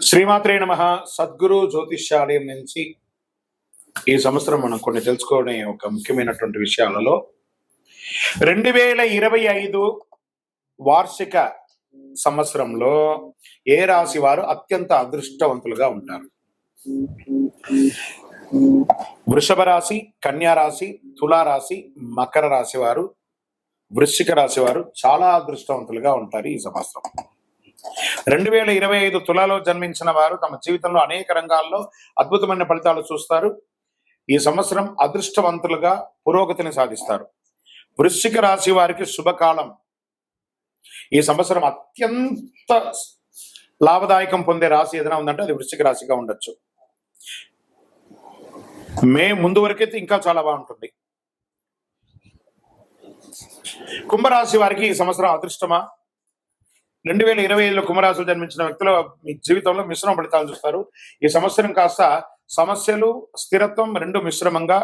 శ్రీమాత్రే నమః. సద్గురు జ్యోతిష్యాలయం నుంచి ఈ సంవత్సరం మనం కొన్ని తెలుసుకోవడం ఒక ముఖ్యమైనటువంటి విషయాలలో 2025 వార్షిక సంవత్సరంలో ఏ రాశి వారు అత్యంత అదృష్టవంతులుగా ఉంటారు? వృషభ రాశి, కన్యా రాశి, తులా రాశి, మకర రాశి వారు, వృశ్చిక రాశి వారు చాలా అదృష్టవంతులుగా ఉంటారు ఈ సంవత్సరం. 2025 తులాలో జన్మించిన వారు తమ జీవితంలో అనేక రంగాల్లో అద్భుతమైన ఫలితాలు చూస్తారు. ఈ సంవత్సరం అదృష్టవంతులుగా పురోగతిని సాధిస్తారు. వృశ్చిక రాశి వారికి శుభకాలం. ఈ సంవత్సరం అత్యంత లాభదాయకం పొందే రాశి ఏదైనా ఉందంటే అది వృశ్చిక రాశిగా ఉండొచ్చు. మే ముందు వరకైతే ఇంకా చాలా బాగుంటుంది. కుంభరాశి వారికి ఈ సంవత్సరం అదృష్టమా? 2025లో కుంభరాశిలో జన్మించిన వ్యక్తులు మీ జీవితంలో మిశ్రమ ఫలితాలు చూస్తారు. ఈ సంవత్సరం కాస్త సమస్యలు, స్థిరత్వం రెండు మిశ్రమంగా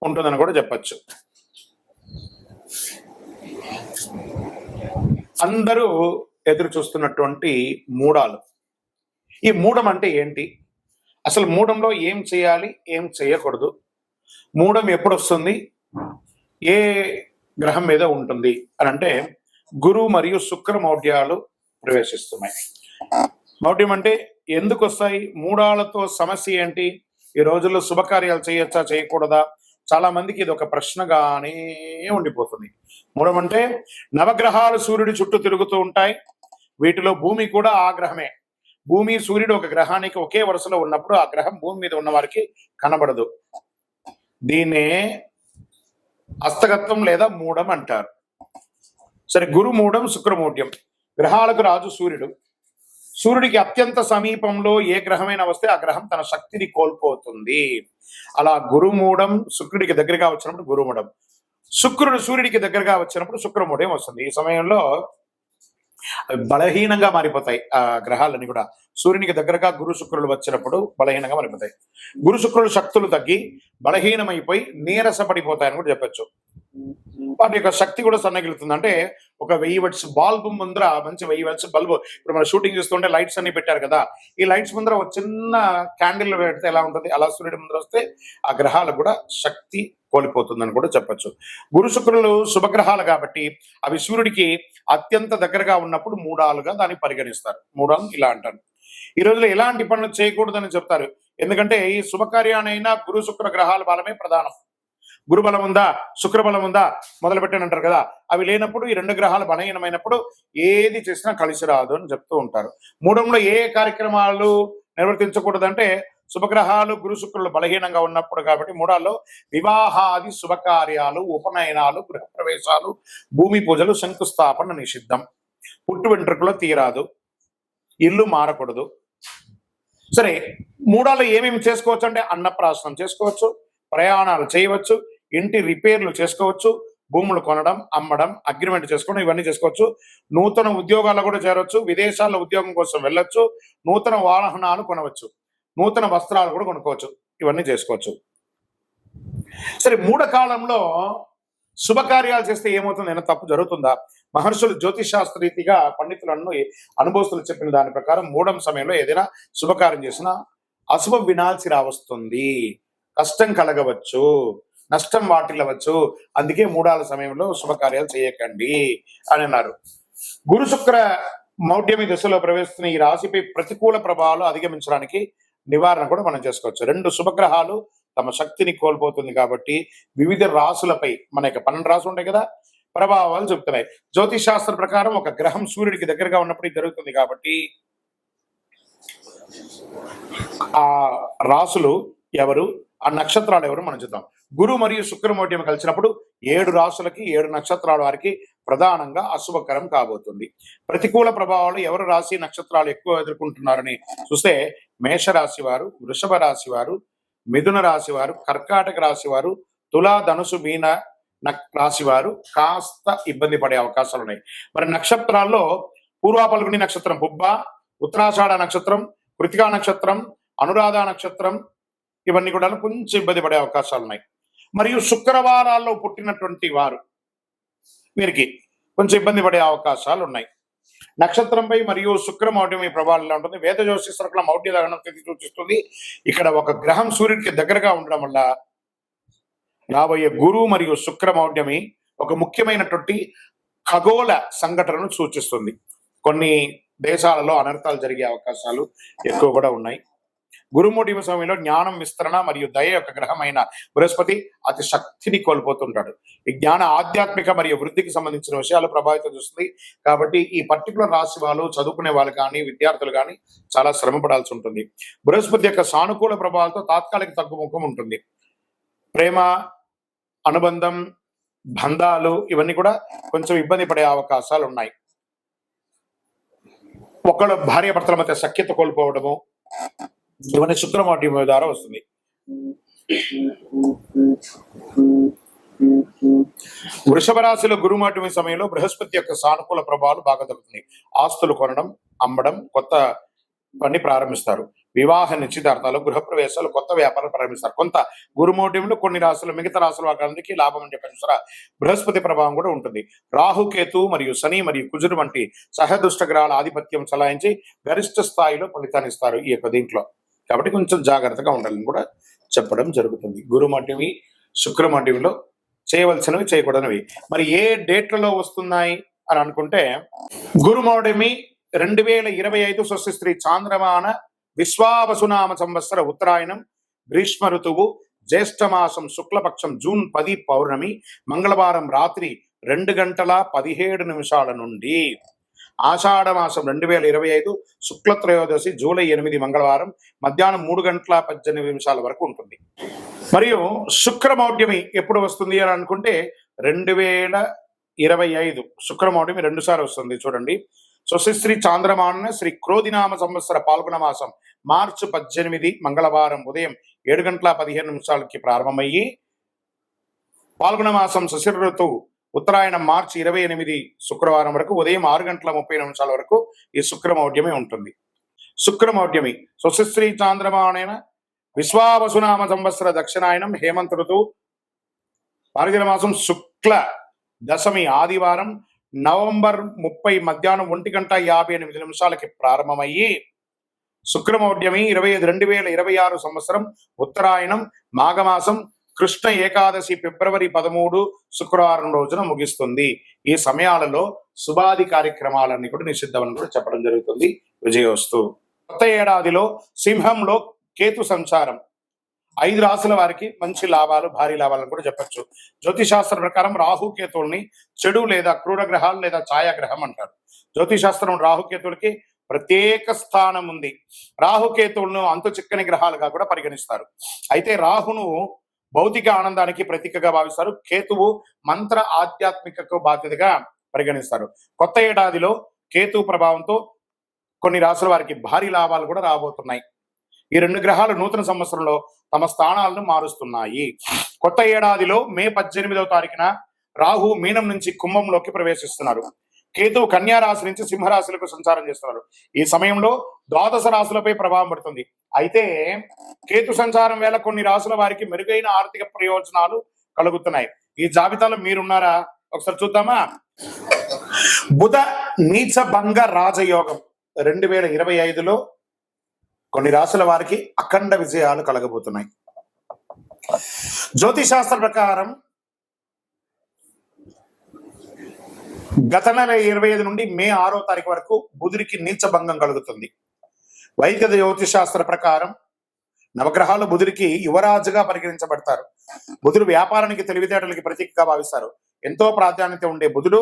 ఉంటుందని కూడా చెప్పచ్చు. అందరూ ఎదురు చూస్తున్నటువంటి మూడాలు. ఈ మూడం అంటే ఏంటి? అసలు మూడంలో ఏం చేయాలి, ఏం చేయకూడదు, మూడం ఎప్పుడు వస్తుంది, ఏ గ్రహం మీద ఉంటుంది అని అంటే గురు మరియు శుక్ర మౌఢ్యాలు ప్రవేశిస్తున్నాయి. మౌఢ్యం అంటే ఎందుకు వస్తాయి? మూడాలతో సమస్య ఏంటి? ఈ రోజుల్లో శుభకార్యాలు చేయొచ్చా, చేయకూడదా? చాలా మందికి ఇది ఒక ప్రశ్నగానే ఉండిపోతుంది. మూడం అంటే నవగ్రహాలు సూర్యుడి చుట్టూ తిరుగుతూ ఉంటాయి. వీటిలో భూమి కూడా ఆ గ్రహమే. భూమి, సూర్యుడు ఒక గ్రహానికి ఒకే వరుసలో ఉన్నప్పుడు ఆ గ్రహం భూమి మీద ఉన్న వారికి కనబడదు. దీన్నే హస్తగత్వం లేదా మూడం అంటారు. సరే, గురు మూడం, శుక్రమూఢ్యం. గ్రహాలకు రాజు సూర్యుడు. సూర్యుడికి అత్యంత సమీపంలో ఏ గ్రహమైనా వస్తే ఆ గ్రహం తన శక్తిని కోల్పోతుంది. అలా గురుమూఢం శుక్రుడికి దగ్గరగా వచ్చినప్పుడు గురుమూఢం, శుక్రుడు సూర్యుడికి దగ్గరగా వచ్చినప్పుడు శుక్రమూఢం వస్తుంది. ఈ సమయంలో బలహీనంగా మారిపోతాయి ఆ గ్రహాలన్నీ కూడా. సూర్యునికి దగ్గరగా గురు శుక్రులు వచ్చినప్పుడు బలహీనంగా మారిపోతాయి. గురు శుక్రులు శక్తులు తగ్గి బలహీనమైపోయి నీరసపడిపోతాయని కూడా చెప్పచ్చు. వాటి యొక్క శక్తి కూడా సన్నగిలుతుంది. అంటే ఒక 1000 వాట్స్ బల్బు ముందర, మంచి 1000 వాట్స్ బల్బు, ఇప్పుడు మనం షూటింగ్ చూస్తుంటే లైట్స్ అన్ని పెట్టారు కదా, ఈ లైట్స్ ముందర ఒక చిన్న క్యాండిల్ పెడితే ఎలా ఉంటుంది, అలా సూర్యుడి ముందర వస్తే ఆ గ్రహాలకు కూడా శక్తి కోల్పోతుందని కూడా చెప్పచ్చు. గురు శుక్రులు శుభగ్రహాలు కాబట్టి అవి సూర్యుడికి అత్యంత దగ్గరగా ఉన్నప్పుడు మూడాలుగా దాన్ని పరిగణిస్తారు. మూడాలు ఇలా అంటారు. ఈ రోజులో ఎలాంటి పనులు చేయకూడదని చెప్తారు. ఎందుకంటే ఈ శుభకార్యానైనా గురు శుక్ర గ్రహాల బలమే ప్రధానం. గురుబలం ఉందా, శుక్రబలం ఉందా మొదలు పెట్టానంటారు కదా, అవి లేనప్పుడు ఈ రెండు గ్రహాలు బలహీనమైనప్పుడు ఏది చేసినా కలిసి రాదు అని చెప్తూ ఉంటారు. మూడంలో ఏ కార్యక్రమాలు నిర్వర్తించకూడదంటే శుభగ్రహాలు గురు శుక్రులు బలహీనంగా ఉన్నప్పుడు కాబట్టి మూడాల్లో వివాహాది శుభకార్యాలు, ఉపనయనాలు, గృహప్రవేశాలు, భూమి పూజలు, శంకుస్థాపన నిషిద్ధం. పుట్టు వెంట్రుకలు తీరాదు, ఇల్లు మారకూడదు. సరే, మూడాల్లో ఏమేమి చేసుకోవచ్చు అంటే అన్నప్రాసనం చేసుకోవచ్చు, ప్రయాణాలు చేయవచ్చు, ఇంటి రిపేర్లు చేసుకోవచ్చు, భూములు కొనడం, అమ్మడం, అగ్రిమెంట్ చేసుకోవడం, ఇవన్నీ చేసుకోవచ్చు. నూతన ఉద్యోగాల్లో కూడా చేరవచ్చు, విదేశాల్లో ఉద్యోగం కోసం వెళ్ళొచ్చు, నూతన వాహనాలు కొనవచ్చు, నూతన వస్త్రాలు కూడా కొనుక్కోవచ్చు, ఇవన్నీ చేసుకోవచ్చు. సరే, మూఢ కాలంలో శుభకార్యాలు చేస్తే ఏమవుతుంది? ఏమైనా తప్పు జరుగుతుందా? మహర్షులు జ్యోతిషాస్త్ర రీతిగా పండితులను అనుభవస్తులు చెప్పిన దాని ప్రకారం మూఢం సమయంలో ఏదైనా శుభకార్యం చేసినా అశుభం వినాల్సి రావస్తుంది, కష్టం కలగవచ్చు, నష్టం వాటిల్లవచ్చు. అందుకే మూడాల సమయంలో శుభకార్యాలు చేయకండి అని అన్నారు. గురు శుక్ర మౌఢ్యమి దశలో ప్రవేశిస్తున్న ఈ రాశిపై ప్రతికూల ప్రభావాలు అధిగమించడానికి నివారణ కూడా మనం చేసుకోవచ్చు. రెండు శుభగ్రహాలు తమ శక్తిని కోల్పోతుంది కాబట్టి వివిధ రాశులపై, మన యొక్క 12 రాశులు ఉంటాయి కదా, ప్రభావాలు చెప్తున్నాయి. జ్యోతిష్ శాస్త్ర ప్రకారం ఒక గ్రహం సూర్యుడికి దగ్గరగా ఉన్నప్పుడు ఇది జరుగుతుంది కాబట్టి ఆ రాశులు ఎవరు, ఆ నక్షత్రాలు ఎవరు మనం చూద్దాం. గురు మరియు శుక్రమౌఢ్యం కలిసినప్పుడు 7 రాశులకి 7 నక్షత్రాల వారికి ప్రధానంగా అశుభకరం కాబోతుంది. ప్రతికూల ప్రభావాలు ఎవరు రాశి నక్షత్రాలు ఎక్కువ ఎదుర్కొంటున్నారని చూస్తే మేషరాశి వారు, వృషభ రాశి వారు, మిథున రాశి వారు, కర్కాటక రాశి వారు, తులా, ధనుసు, మీన రాశి వారు కాస్త ఇబ్బంది పడే అవకాశాలు ఉన్నాయి. మరి నక్షత్రాల్లో పూర్వ పల్గుని నక్షత్రం పుబ్బ, ఉత్తరాషాఢ నక్షత్రం, కృతికా నక్షత్రం, అనురాధ నక్షత్రం, ఇవన్నీ కూడా కొంచెం ఇబ్బంది పడే అవకాశాలు ఉన్నాయి. మరియు శుక్రవారాల్లో పుట్టినటువంటి వారు వీరికి కొంచెం ఇబ్బంది పడే అవకాశాలు ఉన్నాయి. నక్షత్రంపై మరియు శుక్రమౌఢ్యమి ప్రభావం ఎలా ఉంటుంది? వేద జ్యోతిషశాస్త్రంలో మౌఢ్య లగ్నం తిథి సూచిస్తుంది. ఇక్కడ ఒక గ్రహం సూర్యుడికి దగ్గరగా ఉండడం వల్ల రాబోయే గురు మరియు శుక్రమౌఢ్యమి ఒక ముఖ్యమైనటువంటి ఖగోళ సంఘటనను సూచిస్తుంది. కొన్ని దేశాలలో అనర్థాలు జరిగే అవకాశాలు ఎక్కువ కూడా ఉన్నాయి. గురుమౌఢ్యమి సమయంలో జ్ఞానం విస్తరణ మరియు దయ యొక్క గ్రహమైన బృహస్పతి అతి శక్తిని కోల్పోతుంటాడు. ఈ జ్ఞాన ఆధ్యాత్మిక మరియు వృద్ధికి సంబంధించిన విషయాలు ప్రభావితం చేస్తుంది. కాబట్టి ఈ పర్టికులర్ రాశి వాళ్ళు, చదువుకునే వాళ్ళు కానీ, విద్యార్థులు కానీ చాలా శ్రమ పడాల్సి ఉంటుంది. బృహస్పతి యొక్క సానుకూల ప్రభావాలతో తాత్కాలిక తగ్గుముఖం ఉంటుంది. ప్రేమ, అనుబంధం, బంధాలు ఇవన్నీ కూడా కొంచెం ఇబ్బంది పడే అవకాశాలు ఉన్నాయి. ఒకళ్ళు భార్యాభర్తల మధ్య సఖ్యత కోల్పోవడము ఇవన్నీ శుక్రమౌఢ్యమి ద్వారా వస్తుంది. వృషభ రాశిలో గురుమౌఢ్యమి సమయంలో బృహస్పతి యొక్క సానుకూల ప్రభావాలు బాగా తగ్గుతుంది. ఆస్తులు కొనడం, అమ్మడం, కొత్త పని ప్రారంభిస్తారు. వివాహ నిశ్చితార్థాలు, గృహప్రవేశాలు, కొత్త వ్యాపారాలు ప్రారంభిస్తారు. కొంత గురుమౌఢ్యంలో కొన్ని రాశులు, మిగతా రాశుల వారికి లాభం అని చెప్పారు చూసారా, బృహస్పతి ప్రభావం కూడా ఉంటుంది. రాహుకేతు మరియు శని మరియు కుజుడు వంటి సహదుష్ట గ్రహాల ఆధిపత్యం చలాయించి గరిష్ట స్థాయిలో ఫలితాన్ని ఇస్తారు ఈ యొక్క దీంట్లో. కాబట్టి కొంచెం జాగ్రత్తగా ఉండాలని కూడా చెప్పడం జరుగుతుంది. గురుమౌఢ్యమి, శుక్రమౌఢ్యంలో చేయవలసినవి, చేయకూడనివి. మరి ఏ డేట్లలో వస్తున్నాయి అని అనుకుంటే, గురుమౌఢ్యమి 2025 స్వస్తి చాంద్రమాన విశ్వావసునామ సంవత్సర ఉత్తరాయణం, గ్రీష్మ ఋతువు, జ్యేష్ఠమాసం శుక్లపక్షం జూన్ 10 పౌర్ణమి, మంగళవారం రాత్రి 2:17 నుండి ఆషాఢ మాసం 2025 శుక్లత్రయోదశి జూలై 8 మంగళవారం మధ్యాహ్నం 3:18 వరకు ఉంటుంది. మరియు శుక్రమౌఢ్యమి ఎప్పుడు వస్తుంది అని అనుకుంటే 2025 శుక్రమౌఢ్యమి 2 సార్లు వస్తుంది. చూడండి, స్వస్తి చాంద్రమాన శ్రీ క్రోధినామ సంవత్సర పాల్గొన మాసం మార్చి 18 మంగళవారం ఉదయం 7:15 ప్రారంభమయ్యి, పాల్గొన మాసం శశిర ఋతువు ఉత్తరాయణం మార్చి 28 శుక్రవారం వరకు ఉదయం 6:30 వరకు ఈ శుక్రమౌఢ్యమి ఉంటుంది. శుక్రమౌఢ్యమి స్వస్తి చాంద్రమాన విశ్వావసునామ సంవత్సర దక్షిణాయనం హేమంత ఋతువు మార్గశిర మాసం శుక్ల దశమి ఆదివారం నవంబర్ 30 మధ్యాహ్నం 1:58 ప్రారంభమయ్యి, శుక్రమౌఢ్యమి 2026 సంవత్సరం ఉత్తరాయణం మాఘమాసం కృష్ణ ఏకాదశి ఫిబ్రవరి 13 శుక్రవారం రోజున ముగిస్తుంది. ఈ సమయాలలో శుభాది కార్యక్రమాలన్నీ కూడా నిషిద్ధమని కూడా చెప్పడం జరుగుతుంది. విజయోస్తు. కొత్త ఏడాదిలో సింహంలో కేతు సంచారం 5 రాశుల వారికి మంచి లాభాలు, భారీ లాభాలను కూడా చెప్పచ్చు. జ్యోతిశాస్త్ర ప్రకారం రాహుకేతువుల్ని చెడు లేదా క్రూర గ్రహాలు లేదా ఛాయాగ్రహం అంటారు. జ్యోతిశాస్త్రం రాహుకేతువులకి ప్రత్యేక స్థానం ఉంది. రాహుకేతువులను అంతు చిక్కని గ్రహాలుగా కూడా పరిగణిస్తారు. అయితే రాహును భౌతిక ఆనందానికి ప్రతీకగా భావిస్తారు. కేతువు మంత్ర ఆధ్యాత్మికకు బాధ్యతగా పరిగణిస్తారు. కొత్త ఏడాదిలో కేతు ప్రభావంతో కొన్ని రాశుల వారికి భారీ లాభాలు కూడా రాబోతున్నాయి. ఈ 2 గ్రహాలు నూతన సంవత్సరంలో తమ స్థానాలను మారుస్తున్నాయి. కొత్త ఏడాదిలో మే 18వ తారీఖున రాహు మీనం నుంచి కుంభంలోకి ప్రవేశిస్తున్నారు. కేతువు కన్యా రాశి నుంచి సింహరాశులకు సంచారం చేస్తున్నారు. ఈ సమయంలో ద్వాదశ రాశులపై ప్రభావం పడుతుంది. అయితే కేతు సంచారం వేళ కొన్ని రాశుల వారికి మెరుగైన ఆర్థిక ప్రయోజనాలు కలుగుతున్నాయి. ఈ జాబితాలో మీరున్నారా? ఒకసారి చూద్దామా. బుధ నీచ భంగ రాజయోగం 2025లో కొన్ని రాశుల వారికి అఖండ విజయాలు కలగబోతున్నాయి. జ్యోతిశాస్త్ర ప్రకారం గత నెల 25 నుండి మే 6వ తారీఖు వరకు బుధుడికి నీచ భంగం కలుగుతుంది. వైదిక జ్యోతిశాస్త్ర ప్రకారం నవగ్రహాలు బుధుడికి యువరాజుగా పరిగణించబడతారు. బుధుడు వ్యాపారానికి, తెలివితేటలకి ప్రతీకగా భావిస్తారు. ఎంతో ప్రాధాన్యత ఉండే బుధుడు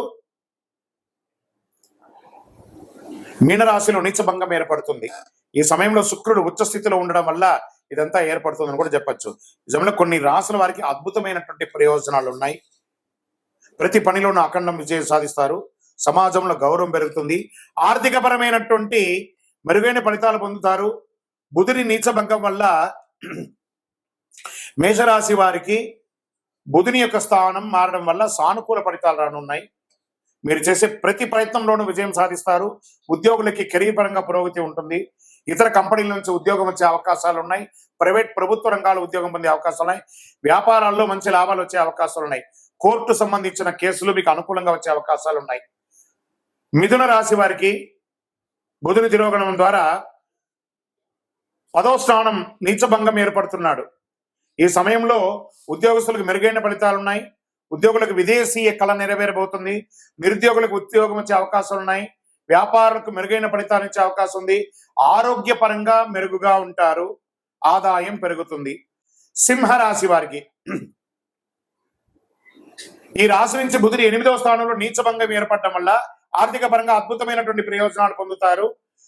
మీనరాశిలో నీచ భంగం ఏర్పడుతుంది. ఈ సమయంలో శుక్రుడు ఉచ్చ స్థితిలో ఉండడం వల్ల ఇదంతా ఏర్పడుతుందని కూడా చెప్పచ్చు. నిజంలో కొన్ని రాశుల వారికి అద్భుతమైనటువంటి ప్రయోజనాలు ఉన్నాయి. ప్రతి పనిలోనూ అఖండం విజయం సాధిస్తారు. సమాజంలో గౌరవం పెరుగుతుంది. ఆర్థికపరమైనటువంటి మెరుగైన ఫలితాలు పొందుతారు. బుధుని నీచభంగం వల్ల మేషరాశి వారికి బుధుని యొక్క స్థానం మారడం వల్ల సానుకూల ఫలితాలు రానున్నాయి. మీరు చేసే ప్రతి ప్రయత్నంలోనూ విజయం సాధిస్తారు. ఉద్యోగులకి కెరీర్ పరంగా పురోగతి ఉంటుంది. ఇతర కంపెనీల నుంచి ఉద్యోగం వచ్చే అవకాశాలు ఉన్నాయి. ప్రైవేట్, ప్రభుత్వ రంగాల ఉద్యోగం పొందే అవకాశాలు ఉన్నాయి. వ్యాపారాల్లో మంచి లాభాలు వచ్చే అవకాశాలు ఉన్నాయి. కోర్టు సంబంధించిన కేసులు మీకు అనుకూలంగా వచ్చే అవకాశాలు ఉన్నాయి. మిథున రాశి వారికి బుధుని తిరోగమనం ద్వారా 10వ స్థానం నీచభంగం ఏర్పడుతున్నాడు. ఈ సమయంలో ఉద్యోగస్తులకు మెరుగైన ఫలితాలు ఉన్నాయి. ఉద్యోగులకు విదేశీయ కళ నెరవేరబోతుంది. నిరుద్యోగులకు ఉద్యోగం వచ్చే అవకాశాలు ఉన్నాయి. వ్యాపారులకు మెరుగైన ఫలితాలు ఇచ్చే అవకాశం ఉంది. ఆరోగ్యపరంగా మెరుగుగా ఉంటారు. ఆదాయం పెరుగుతుంది. సింహరాశి వారికి ఈ రాశి నుంచి బుధుడు 8వ స్థానంలో నీచభంగం ఏర్పడటం వల్ల ఆర్థిక పరంగా అద్భుతమైనటువంటి ప్రయోజనాలు పొందుతారు.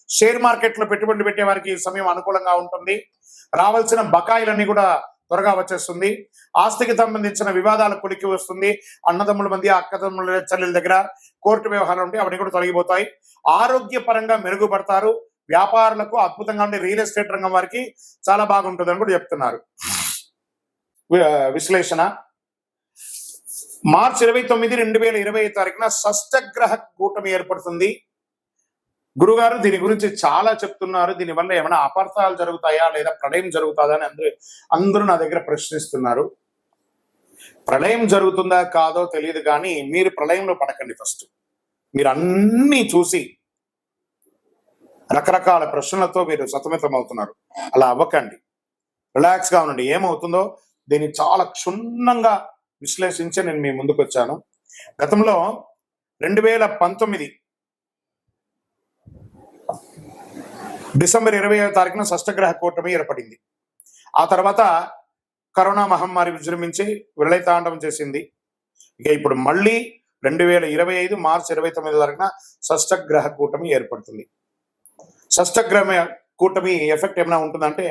షేర్ మార్కెట్ లో పెట్టుబడులు పెట్టే వారికి ఈ సమయం అనుకూలంగా ఉంటుంది. రావాల్సిన బకాయిలన్నీ కూడా త్వరగా వచ్చేస్తుంది. ఆస్తికి సంబంధించిన వివాదాలు కొలికి వస్తుంది. అన్నదమ్ముల మధ్య, అక్కదమ్ముల చెల్లెల దగ్గర కోర్టు వ్యవహారాలు ఉంటాయి, అవన్నీ కూడా తొలగిపోతాయి. ఆరోగ్యపరంగా మెరుగుపడతారు. వ్యాపారులకు అద్భుతంగా ఉండే రియల్ ఎస్టేట్ రంగం వారికి చాలా బాగుంటుందని కూడా చెప్తున్నారు. విశ్లేషణ: మార్చి 29, 2025 షష్టగ్రహ కూటమి ఏర్పడుతుంది. గురుగారు దీని గురించి చాలా చెప్తున్నారు, దీనివల్ల ఏమైనా అపార్థాలు జరుగుతాయా లేదా ప్రళయం జరుగుతుందా అని అందరూ నా దగ్గర ప్రశ్నిస్తున్నారు. ప్రళయం జరుగుతుందా కాదో తెలియదు, కానీ మీరు ప్రళయంలో పడకండి. ఫస్ట్ మీరు అన్నీ చూసి రకరకాల ప్రశ్నలతో మీరు సతమతం అవుతున్నారు. అలా అవ్వకండి, రిలాక్స్ గా ఉండండి. ఏమవుతుందో దీన్ని చాలా క్షుణ్ణంగా విశ్లేషించి నేను మీ ముందుకు వచ్చాను. గతంలో 2019 డిసెంబర్ 20వ షష్టగ్రహ కూటమి ఏర్పడింది. ఆ తర్వాత కరోనా మహమ్మారి విజృంభించి విలయతాండవం చేసింది. ఇక ఇప్పుడు మళ్ళీ 2025 మార్చి 29 షష్టగ్రహ కూటమి ఏర్పడుతుంది. షష్టగ్రహ కూటమి ఎఫెక్ట్ ఏమైనా ఉంటుందంటే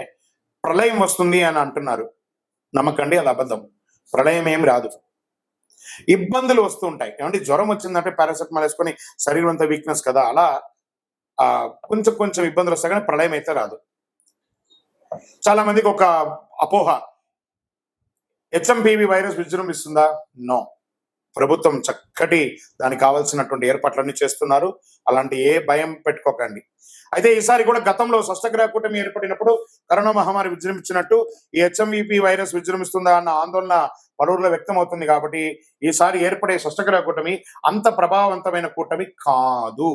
ప్రళయం వస్తుంది అని అంటున్నారు. నమ్మకండి, అది అబద్ధం. ప్రళయం ఏం రాదు. ఇబ్బందులు వస్తూ ఉంటాయి. ఏమంటే జ్వరం వచ్చిందంటే పారాసెటమాల్ వేసుకొని శరీరం అంతా వీక్నెస్ కదా, అలా కొంచెం కొంచెం ఇబ్బందులు వస్తాయి, కానీ ప్రళయం అయితే రాదు. చాలా మందికి ఒక అపోహ, హెచ్ఎంపివి వైరస్ విజృంభిస్తుందా? నో. ప్రభుత్వం చక్కటి దానికి కావాల్సినటువంటి ఏర్పాట్లన్నీ చేస్తున్నారు. అలాంటి ఏ భయం పెట్టుకోకండి. అయితే ఈసారి కూడా గతంలో షష్టగ్రహ కూటమి ఏర్పడినప్పుడు కరోనా మహమ్మారి విజృంభించినట్టు ఈ హెచ్ఎంవిపి వైరస్ విజృంభిస్తుందా అన్న ఆందోళన పలువురిలో వ్యక్తం అవుతుంది. కాబట్టి ఈసారి ఏర్పడే షష్టగ్రహ కూటమి అంత ప్రభావవంతమైన కూటమి కాదు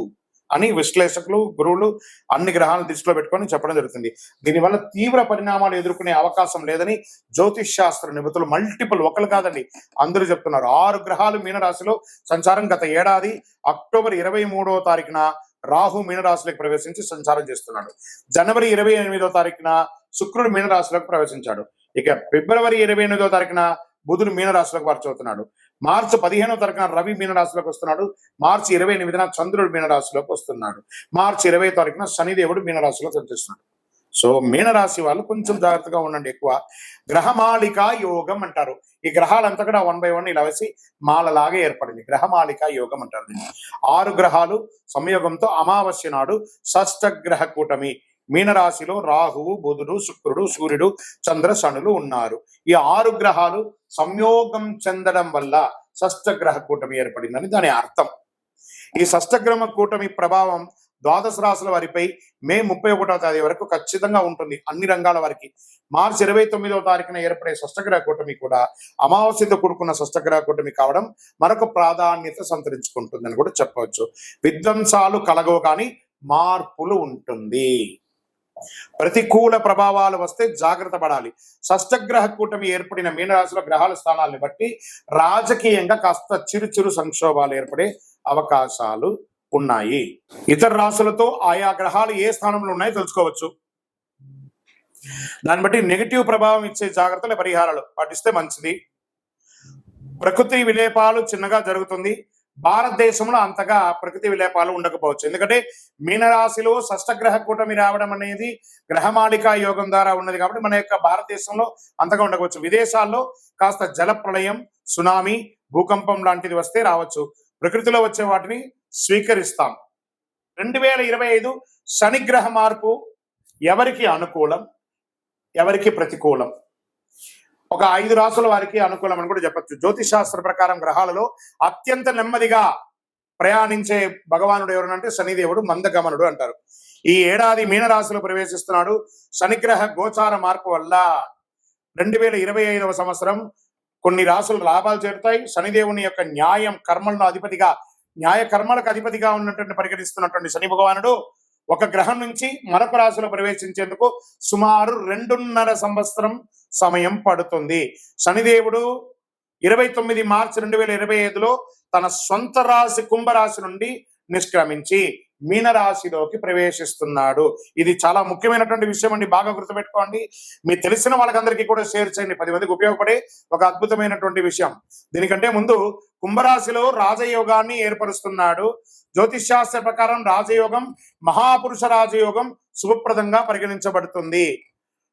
అని విశ్లేషకులు, గురువులు అన్ని గ్రహాలను దృష్టిలో పెట్టుకొని చెప్పడం జరుగుతుంది. దీనివల్ల తీవ్ర పరిణామాలు ఎదుర్కొనే అవకాశం లేదని జ్యోతిష్ శాస్త్ర నిపుణులు మల్టిపుల్, ఒకరు కాదండి, అందరూ చెప్తున్నారు. 6 గ్రహాలు మీనరాశిలో సంచారం. గత ఏడాది అక్టోబర్ 23వ రాహు మీనరాశిలోకి ప్రవేశించి సంచారం చేస్తున్నాడు. జనవరి 28వ శుక్రుడు మీనరాశిలోకి ప్రవేశించాడు. ఇక ఫిబ్రవరి 28వ బుధుడు మీనరాశిలోకి మార్చవుతున్నాడు. మార్చి 15వ రవి మీనరాశిలోకి వస్తున్నాడు. మార్చి 28న చంద్రుడు మీనరాశిలోకి వస్తున్నాడు. మార్చి 20వ శనిదేవుడు మీనరాశిలోకి వచ్చేస్తున్నాడు. సో మీనరాశి వాళ్ళు కొంచెం జాగ్రత్తగా ఉండండి. ఎక్కువ గ్రహమాలిక యోగం అంటారు. ఈ గ్రహాలంతా కూడా 1 by 1 ఇలా వేసి మాలలాగా ఏర్పడింది. గ్రహమాలిక యోగం అంటారు. 6 గ్రహాలు సంయోగంతో అమావాస్య నాడు షష్టగ్రహ కూటమి మీనరాశిలో రాహువు, బుధుడు, శుక్రుడు, సూర్యుడు, చంద్ర, శనులు ఉన్నారు. ఈ 6 గ్రహాలు సంయోగం చెందడం వల్ల షష్టగ్రహ కూటమి ఏర్పడిందని దాని అర్థం. ఈ షష్టగ్రహ కూటమి ప్రభావం 12 రాశుల వారిపై మే 31వ వరకు ఖచ్చితంగా ఉంటుంది, అన్ని రంగాల వారికి. మార్చి 29వ ఏర్పడే షష్టగ్రహ కూటమి కూడా అమావాస్యతో కూడుకున్న షష్టగ్రహ కూటమి కావడం మరొక ప్రాధాన్యత సంతరించుకుంటుందని కూడా చెప్పవచ్చు. విధ్వంసాలు కలగవు, కానీ మార్పులు ఉంటుంది. ప్రతికూల ప్రభావాలు వస్తే జాగ్రత్త పడాలి. షష్టగ్రహ కూటమి ఏర్పడిన మీనరాశిలో గ్రహాల స్థానాలను బట్టి రాజకీయంగా కాస్త చిరు సంక్షోభాలు ఏర్పడే అవకాశాలు ఉన్నాయి. ఇతర రాశులతో ఆయా గ్రహాలు ఏ స్థానంలో ఉన్నాయో తెలుసుకోవచ్చు. దాన్ని బట్టి నెగిటివ్ ప్రభావం ఇచ్చే జాగ్రత్తలు, పరిహారాలు పాటిస్తే మంచిది. ప్రకృతి విలేపాలు చిన్నగా జరుగుతుంది. భారతదేశంలో అంతగా ప్రకృతి విలేపాలు ఉండకపోవచ్చు. ఎందుకంటే మీనరాశిలో షష్టగ్రహ కూటమి రావడం అనేది గ్రహమాలిక యోగం ద్వారా ఉన్నది కాబట్టి మన యొక్క భారతదేశంలో అంతగా ఉండకపోవచ్చు. విదేశాల్లో కాస్త జల ప్రళయం, సునామీ, భూకంపం లాంటిది వస్తే రావచ్చు. ప్రకృతిలో వచ్చే వాటిని స్వీకరిస్తాం. 2025 శనిగ్రహ మార్పు ఎవరికి అనుకూలం, ఎవరికి ప్రతికూలం? ఒక 5 రాశుల వారికి అనుకూలం అని కూడా చెప్పచ్చు. జ్యోతిష్ శాస్త్ర ప్రకారం గ్రహాలలో అత్యంత నెమ్మదిగా ప్రయాణించే భగవానుడు ఎవరంటే శనిదేవుడు, మందగమనుడు అంటారు. ఈ ఏడాది మీనరాశిలో ప్రవేశిస్తున్నాడు. శనిగ్రహ గోచార మార్పు వల్ల 2025 కొన్ని రాశులు లాభాలు చేరుతాయి. శనిదేవుని యొక్క న్యాయం, కర్మలను అధిపతిగా న్యాయ కర్మలకు అధిపతిగా ఉన్నటువంటి పరిగణిస్తున్నటువంటి శని భగవానుడు ఒక గ్రహం నుంచి మరొక రాశిలో ప్రవేశించేందుకు సుమారు 2.5 సంవత్సరం సమయం పడుతుంది. శనిదేవుడు 29 మార్చి 2025లో తన సొంత రాశి కుంభరాశి నుండి నిష్క్రమించి మీనరాశిలోకి ప్రవేశిస్తున్నాడు. ఇది చాలా ముఖ్యమైనటువంటి విషయం అండి, బాగా గుర్తుపెట్టుకోండి. మీకు తెలిసిన వాళ్ళకందరికీ కూడా షేర్ చేయండి, 10 మందికి ఉపయోగపడే ఒక అద్భుతమైనటువంటి విషయం. దీనికంటే ముందు కుంభరాశిలో రాజయోగాన్ని ఏర్పరుస్తున్నాడు. జ్యోతిష్ శాస్త్ర ప్రకారం రాజయోగం మహాపురుష రాజయోగం శుభప్రదంగా పరిగణించబడుతుంది.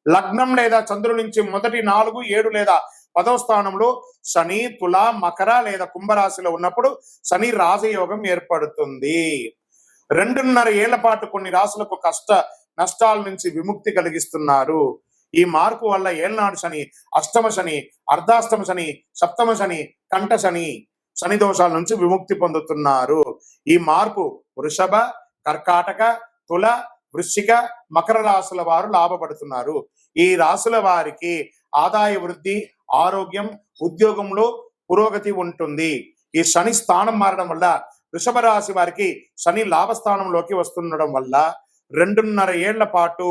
లగ్నం లేదా చంద్రుడి నుంచి మొదటి 4, 7 లేదా 10వ స్థానంలో శని తుల మకర లేదా కుంభరాశిలో ఉన్నప్పుడు శని రాజయోగం ఏర్పడుతుంది. 2.5 ఏళ్ల పాటు కొన్ని రాశులకు కష్ట నష్టాల నుంచి విముక్తి కలిగిస్తున్నారు. ఈ మార్పు వల్ల ఏళ్నాడు శని, అష్టమ శని, అర్ధాష్టమ శని, సప్తమ శని, కంఠ శని శని దోషాల నుంచి విముక్తి పొందుతున్నారు. ఈ మార్పు వృషభ, కర్కాటక, తుల, వృశ్చిక, మకర రాశుల వారు లాభపడుతున్నారు. ఈ రాశుల వారికి ఆదాయ వృద్ధి, ఆరోగ్యం, ఉద్యోగంలో పురోగతి ఉంటుంది. ఈ శని స్థానం మారడం వల్ల వృషభ రాశి వారికి శని లాభస్థానంలోకి వస్తుండడం వల్ల 2.5 ఏళ్ల పాటు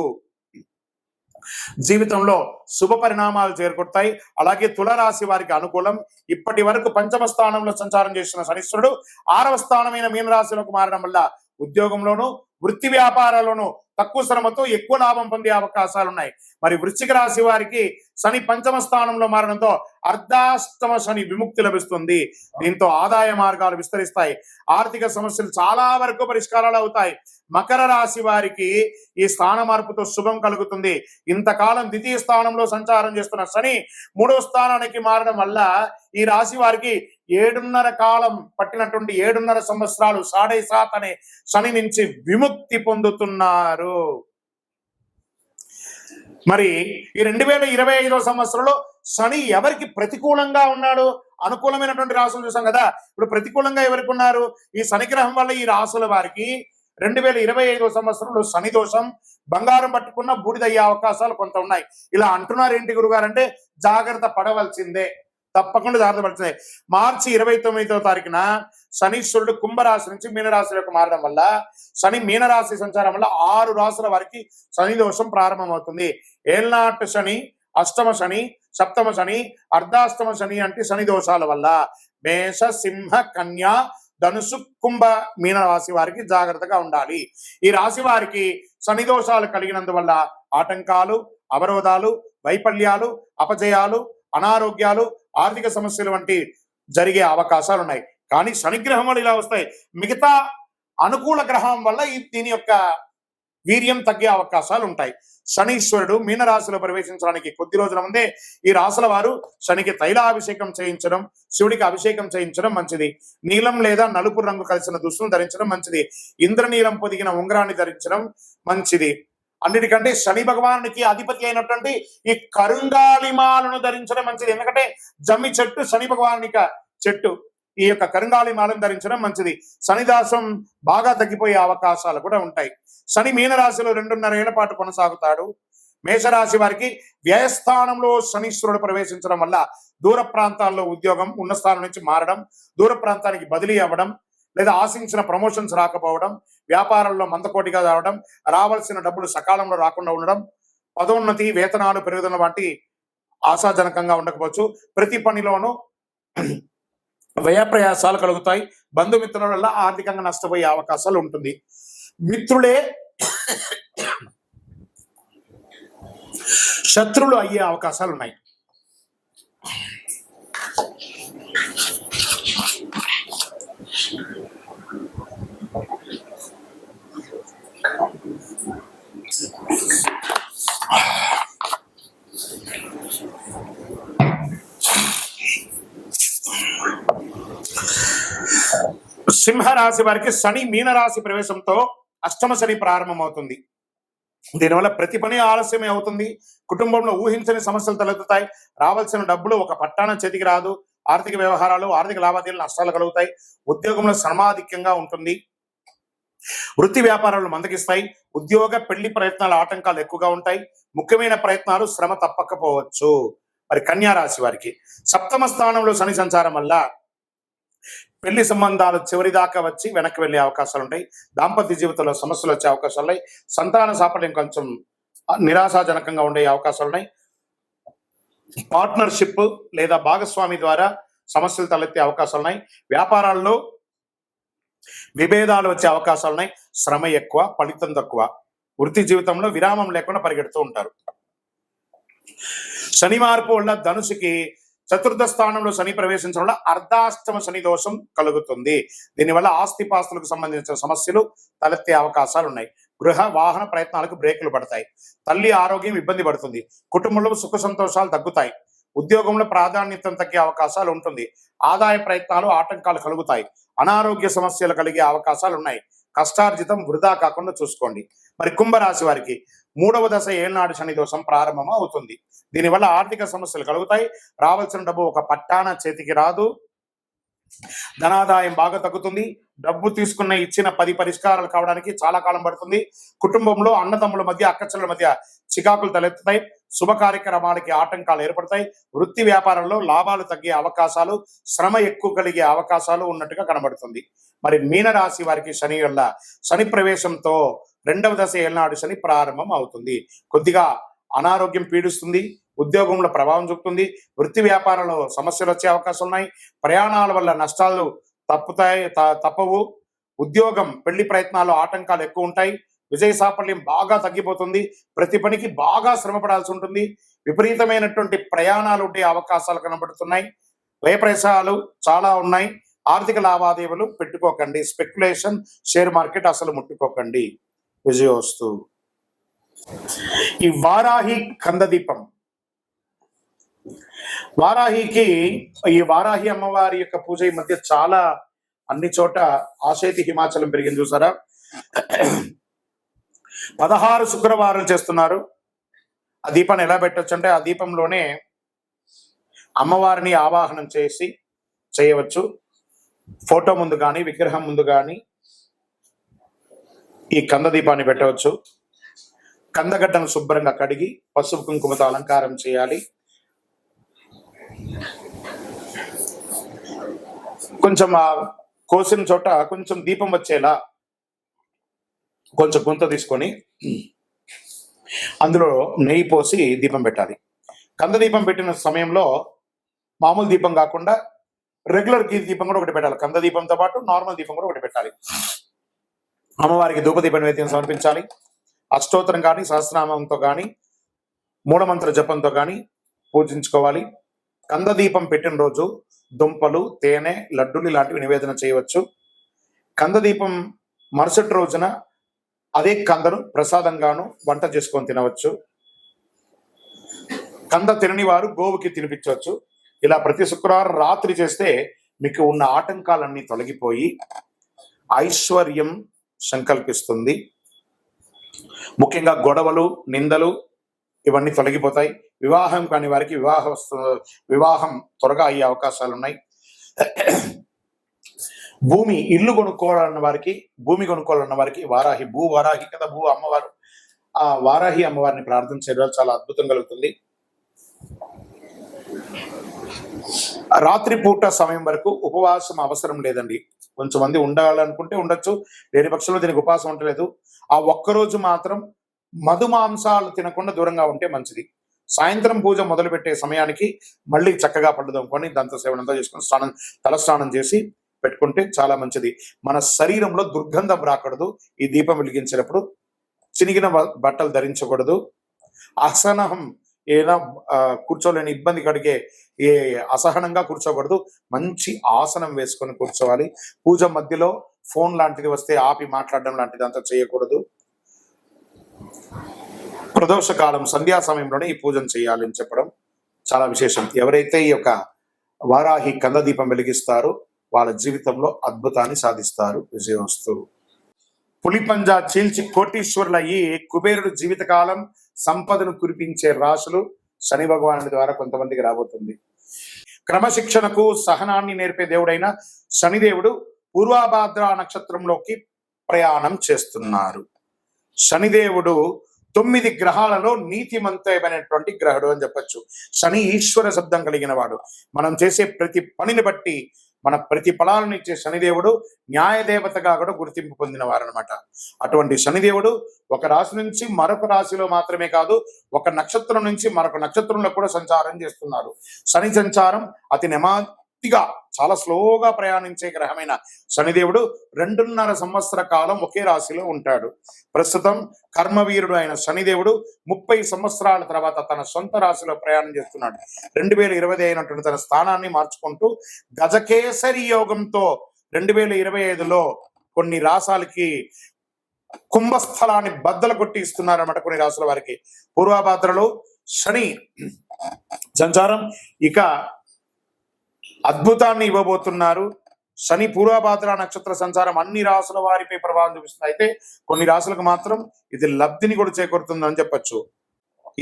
జీవితంలో శుభ పరిణామాలు చేకూరుతాయి. అలాగే తులరాశి వారికి అనుకూలం. ఇప్పటి వరకు 5వ స్థానంలో సంచారం చేసిన శనీశ్వరుడు 6వ స్థానమైన మీనరాశిలోకి మారడం వల్ల ఉద్యోగంలోనూ వృత్తి వ్యాపారాల్లోనూ తక్కువ శ్రమతో ఎక్కువ లాభం పొందే అవకాశాలు ఉన్నాయి. మరి వృశ్చిక రాశి వారికి శని 5వ స్థానంలో మారడంతో అర్ధాష్టమ శని విముక్తి లభిస్తుంది. దీంతో ఆదాయ మార్గాలు విస్తరిస్తాయి, ఆర్థిక సమస్యలు చాలా వరకు పరిష్కారాలు అవుతాయి. మకర రాశి వారికి ఈ స్థాన మార్పుతో శుభం కలుగుతుంది. ఇంతకాలం ద్వితీయ స్థానంలో సంచారం చేస్తున్న శని 3వ స్థానానికి మారడం వల్ల ఈ రాశి వారికి 7.5 కాలం పట్టినటువంటి 7.5 సంవత్సరాలు 7.5 అనే శని నుంచి విముక్తి పొందుతున్నారు. మరి ఈ 2025వ సంవత్సరంలో శని ఎవరికి ప్రతికూలంగా ఉన్నాడు? అనుకూలమైనటువంటి రాశులు చూసాం కదా. ఇప్పుడు ప్రతికూలంగా ఎవరికి ఉన్నారు? ఈ శని గ్రహం వల్ల ఈ రాశుల వారికి 2025వ సంవత్సరంలో శని దోషం, బంగారం పట్టుకున్న బూడిదయ్యే అవకాశాలు కొంత ఉన్నాయి. ఇలా అంటున్నారు ఏంటి గురుగారు అంటే, జాగ్రత్త పడవలసిందే, తప్పకుండా జాగ్రత్త పడుతుంది. మార్చి 29వ తారీఖున శనీశ్వరుడు కుంభరాశి నుంచి మీనరాశిలోకి మారడం వల్ల శని మీనరాశి సంచారం వల్ల 6 రాశుల వారికి శని దోషం ప్రారంభమవుతుంది. ఏళ్నాటి శని, అష్టమ శని, సప్తమ శని, అర్ధాష్టమ శని అంటే శని దోషాల వల్ల మేష, సింహ, కన్యా, ధనుసు, కుంభ, మీన రాశి వారికి జాగ్రత్తగా ఉండాలి. ఈ రాశి వారికి శని దోషాలు కలిగినందువల్ల ఆటంకాలు, అవరోధాలు, వైఫల్యాలు, అపజయాలు, అనారోగ్యాలు, ఆర్థిక సమస్యలు వంటి జరిగే అవకాశాలు ఉన్నాయి. కానీ శనిగ్రహం వల్ల ఇలా వస్తాయి. మిగతా అనుకూల గ్రహం వల్ల దీని యొక్క వీర్యం తగ్గే అవకాశాలు ఉంటాయి. శనీశ్వరుడు మీనరాశిలో ప్రవేశించడానికి కొద్ది రోజుల ముందే ఈ రాశుల వారు శనికి తైలాభిషేకం చేయించడం, శివుడికి అభిషేకం చేయించడం మంచిది. నీలం లేదా నలుపు రంగు కలిసిన దుస్తులను ధరించడం మంచిది. ఇంద్రనీలం పొదిగిన ఉంగరాన్ని ధరించడం మంచిది. అన్నిటికంటే శని భగవానునికి అధిపతి అయినటువంటి ఈ కరుంగాళిమాలను ధరించడం మంచిది. ఎందుకంటే జమ్మి చెట్టు శని భగవానునిక చెట్టు. ఈ యొక్క కరుంగాళిమాలను ధరించడం మంచిది. శనిదాసం బాగా తగ్గిపోయే అవకాశాలు కూడా ఉంటాయి. శని మీనరాశిలో 2.5 ఏళ్ల పాటు కొనసాగుతాడు. మేషరాశి వారికి వ్యయస్థానంలో శనీశ్వరుడు ప్రవేశించడం వల్ల దూర ప్రాంతాల్లో ఉద్యోగం ఉన్న స్థానం నుంచి మారడం, దూర ప్రాంతానికి బదిలీ అవ్వడం, లేదా ఆశించిన ప్రమోషన్స్ రాకపోవడం, వ్యాపారంలో మందకోటిగా రావడం, రావాల్సిన డబ్బులు సకాలంలో రాకుండా ఉండడం, పదోన్నతి, వేతనాలు పెరుగుదల వంటి ఆశాజనకంగా ఉండకపోవచ్చు. ప్రతి పనిలోనూ వ్యయ ప్రయాసాలు కలుగుతాయి. బంధుమిత్రుల వల్ల ఆర్థికంగా నష్టపోయే అవకాశాలు ఉంటుంది. మిత్రులే శత్రువులు అయ్యే అవకాశాలు ఉన్నాయి. సింహరాశి వారికి శని మీనరాశి ప్రవేశంతో అష్టమ శని ప్రారంభమవుతుంది. దీనివల్ల ప్రతి పని ఆలస్యమే అవుతుంది. కుటుంబంలో ఊహించని సమస్యలు తలెత్తుతాయి. రావాల్సిన డబ్బులు ఒక పట్టాన చేతికి రాదు. ఆర్థిక వ్యవహారాలు, ఆర్థిక లావాదేవీలు నష్టాలు కలుగుతాయి. ఉద్యోగంలో శ్రమాధిక్యంగా ఉంటుంది. వృత్తి వ్యాపారాలు మందగిస్తాయి. ఉద్యోగ పెళ్లి ప్రయత్నాల ఆటంకాలు ఎక్కువగా ఉంటాయి. ముఖ్యమైన ప్రయత్నాలు శ్రమ తప్పకపోవచ్చు. మరి కన్యా రాశి వారికి సప్తమ స్థానంలో శని సంచారం వల్ల పెళ్లి సంబంధాలు చివరి దాకా వచ్చి వెనక్కి వెళ్ళే అవకాశాలు ఉంటాయి. దాంపత్య జీవితంలో సమస్యలు వచ్చే అవకాశాలు ఉన్నాయి. సంతాన సాఫల్యం కొంచెం నిరాశాజనకంగా ఉండే అవకాశాలు ఉన్నాయి. పార్ట్నర్షిప్ లేదా భాగస్వామి ద్వారా సమస్యలు తలెత్తే అవకాశాలు ఉన్నాయి. వ్యాపారాల్లో విభేదాలు వచ్చే అవకాశాలు ఉన్నాయి. శ్రమ ఎక్కువ, ఫలితం తక్కువ. వృత్తి జీవితంలో విరామం లేకుండా పరిగెడుతూ ఉంటారు. శని మార్పు వల్ల ధనుసుకి చతుర్థ స్థానంలో శని ప్రవేశించడం వల్ల అర్ధాష్టమ శని దోషం కలుగుతుంది. దీనివల్ల ఆస్తిపాస్తులకు సంబంధించిన సమస్యలు తలెత్తే అవకాశాలు ఉన్నాయి. గృహ వాహన ప్రయత్నాలకు బ్రేకులు పడతాయి. తల్లి ఆరోగ్యం ఇబ్బంది పడుతుంది. కుటుంబంలో సుఖ సంతోషాలు తగ్గుతాయి. ఉద్యోగంలో ప్రాధాన్యత తగ్గే అవకాశాలు ఉంటుంది. ఆదాయ ప్రయత్నాలు ఆటంకాలు కలుగుతాయి. అనారోగ్య సమస్యలు కలిగే అవకాశాలు ఉన్నాయి. కష్టార్జితం వృధా కాకుండా చూసుకోండి. మరి కుంభరాశి వారికి 3వ దశ ఏళ్నాడు శని దోషం ప్రారంభం అవుతుంది. దీనివల్ల ఆర్థిక సమస్యలు కలుగుతాయి. రావాల్సిన డబ్బు ఒక పట్టాన చేతికి రాదు. ధనాదాయం బాగా తగ్గుతుంది. డబ్బు తీసుకున్న ఇచ్చిన 10 పరిష్కారాలు కావడానికి చాలా కాలం పడుతుంది. కుటుంబంలో అన్నదమ్ముల మధ్య అక్కచెల్లెల మధ్య చికాకులు తలెత్తుతాయి. శుభ కార్యక్రమాలకి ఆటంకాలు ఏర్పడతాయి. వృత్తి వ్యాపారంలో లాభాలు తగ్గే అవకాశాలు, శ్రమ ఎక్కువ కలిగే అవకాశాలు ఉన్నట్టుగా కనబడుతుంది. మరి మీనరాశి వారికి శని ప్రవేశంతో 2వ దశ ఏళ్నాడు శని ప్రారంభం అవుతుంది. కొద్దిగా అనారోగ్యం పీడిస్తుంది. ఉద్యోగంలో ప్రభావం చూపుతుంది. వృత్తి వ్యాపారంలో సమస్యలు వచ్చే అవకాశాలు ఉన్నాయి. ప్రయాణాల వల్ల నష్టాలు తప్పవు. ఉద్యోగం పెళ్లి ప్రయత్నాలు ఆటంకాలు ఎక్కువ ఉంటాయి. విజయ సాఫల్యం బాగా తగ్గిపోతుంది. ప్రతి పనికి బాగా శ్రమపడాల్సి ఉంటుంది. విపరీతమైనటువంటి ప్రయాణాలు ఉండే అవకాశాలు కనబడుతున్నాయి. వ్యయప్రయాసాలు చాలా ఉన్నాయి. ఆర్థిక లావాదేవీలు పెట్టుకోకండి. స్పెక్యులేషన్, షేర్ మార్కెట్ అసలు ముట్టుకోకండి. విజయోస్తు. ఈ వారాహి కందదీపం, ఈ వారాహి అమ్మవారి యొక్క పూజ ఈ మధ్య చాలా అన్ని చోట ఆశేతి హిమాచలం పెరిగింది చూసారా. 16 శుక్రవారం చేస్తున్నారు. ఆ దీపాన్ని ఎలా పెట్టచ్చు అంటే, ఆ దీపంలోనే అమ్మవారిని ఆవాహనం చేయవచ్చు. ఫోటో ముందు కానీ విగ్రహం ముందు కానీ ఈ కంద దీపాన్ని పెట్టవచ్చు. కందగడ్డను శుభ్రంగా కడిగి పసుపు కుంకుమతో అలంకారం చేయాలి. కొంచెం ఆ కోసిన చోట కొంచెం దీపం వచ్చేలా కొంచెం గుంత తీసుకొని అందులో నెయ్యి పోసి దీపం పెట్టాలి. కంద దీపం పెట్టిన సమయంలో మామూలు దీపం కాకుండా రెగ్యులర్ దీపం కూడా ఒకటి పెట్టాలి. కంద దీపంతో పాటు నార్మల్ దీపం కూడా ఒకటి పెట్టాలి. అమ్మవారికి ధూపదీప నైవేద్యం సమర్పించాలి. అష్టోత్తరం కానీ సహస్రనామంతో కానీ మూలమంత్ర జపంతో కానీ పూజించుకోవాలి. కంద దీపం పెట్టిన రోజు దుంపలు, తేనె, లడ్డులు ఇలాంటివి నివేదన చేయవచ్చు. కంద దీపం మరుసటి రోజున అదే కందను ప్రసాదంగాను వంట చేసుకొని తినవచ్చు. కంద తినని వారు గోవుకి తినిపించవచ్చు. ఇలా ప్రతి శుక్రవారం రాత్రి చేస్తే మీకు ఉన్న ఆటంకాలన్నీ తొలగిపోయి ఐశ్వర్యం సంకల్పిస్తుంది. ముఖ్యంగా గొడవలు, నిందలు ఇవన్నీ తొలగిపోతాయి. వివాహం కాని వారికి వివాహం త్వరగా అయ్యే అవకాశాలు ఉన్నాయి. ఇల్లు కొనుక్కోవాలన్న వారికి, భూమి కొనుక్కోవాలన్న వారికి వారాహి కదా, అమ్మవారు, ఆ వారాహి అమ్మవారిని ప్రార్థన చేయడం చాలా అద్భుతం కలుగుతుంది. రాత్రిపూట సమయం వరకు ఉపవాసం అవసరం లేదండి. కొంచెం మంది ఉండాలనుకుంటే ఉండొచ్చు, లేని పక్షంలో దీనికి ఉపవాసం ఉండలేదు. ఆ ఒక్కరోజు మాత్రం మధుమాంసాలు తినకుండా దూరంగా ఉంటే మంచిది. సాయంత్రం పూజ మొదలు పెట్టే సమయానికి మళ్ళీ చక్కగా పళ్ళు దమ్ముకొని దంత సేవనంతా చేసుకొని తలస్నానం చేసి పెట్టుకుంటే చాలా మంచిది. మన శరీరంలో దుర్గంధం రాకూడదు. ఈ దీపం వెలిగించినప్పుడు చినిగిన బట్టలు ధరించకూడదు. అసహనం ఏదైనా కూర్చోలేని ఇబ్బంది కలిగే అసహనంగా కూర్చోకూడదు. మంచి ఆసనం వేసుకొని కూర్చోవాలి. పూజ మధ్యలో ఫోన్ లాంటిది వస్తే ఆపి మాట్లాడడం లాంటిది అంతా చేయకూడదు. ప్రదోష కాలం సంధ్యా సమయంలోనే ఈ పూజను చేయాలి అని చెప్పడం చాలా విశేషం. ఎవరైతే ఈ యొక్క వారాహి కంద దీపం వెలిగిస్తారో వాళ్ళ జీవితంలో అద్భుతాన్ని సాధిస్తారు. విజయోస్తు. పులిపంజా చీల్చి కోటీశ్వరులయ్యి కుబేరుడు జీవితకాలం సంపదను కురిపించే రాశులు శని భగవానుడి ద్వారా కొంతమందికి రాబోతుంది. క్రమశిక్షణకు సహనాన్ని నేర్పే దేవుడైన శనిదేవుడు పూర్వభాద్ర నక్షత్రంలోకి ప్రయాణం చేస్తున్నారు. శనిదేవుడు 9 గ్రహాలలో నీతిమంతమైనటువంటి గ్రహుడు అని చెప్పచ్చు. శని ఈశ్వర శబ్దం కలిగిన వాడు. మనం చేసే ప్రతి పనిని బట్టి మన ప్రతిఫలాలను ఇచ్చే శనిదేవుడు న్యాయదేవతగా కూడా గుర్తింపు పొందిన వారనమాట. అటువంటి శనిదేవుడు ఒక రాశి నుంచి మరొక రాశిలో మాత్రమే కాదు, ఒక నక్షత్రం నుంచి మరొక నక్షత్రంలో కూడా సంచారం చేస్తున్నారు. శని సంచారం అతి నెమ్మదిగా చాలా స్లోగా ప్రయాణించే గ్రహమైన శనిదేవుడు 2.5 సంవత్సర కాలం ఒకే రాశిలో ఉంటాడు. ప్రస్తుతం కర్మవీరుడు అయిన శనిదేవుడు 30 సంవత్సరాల తర్వాత తన సొంత రాశిలో ప్రయాణం చేస్తున్నాడు. 2020 అయినటువంటి తన స్థానాన్ని మార్చుకుంటూ గజకేసరి యోగంతో 2025లో కొన్ని రాశాలకి కుంభస్థలాన్ని బద్దలు కొట్టి ఇస్తున్నారన్నమాట. కొన్ని రాశుల వారికి పూర్వభాద్రలో శని సంచారం ఇక అద్భుతాన్ని ఇవ్వబోతున్నారు. శని పూర్వభాద్ర నక్షత్ర సంచారం అన్ని రాశుల వారిపై ప్రభావం చూపిస్తుంది. అయితే కొన్ని రాశులకు మాత్రం ఇది లబ్ధిని కూడా చేకూరుతుందని చెప్పొచ్చు.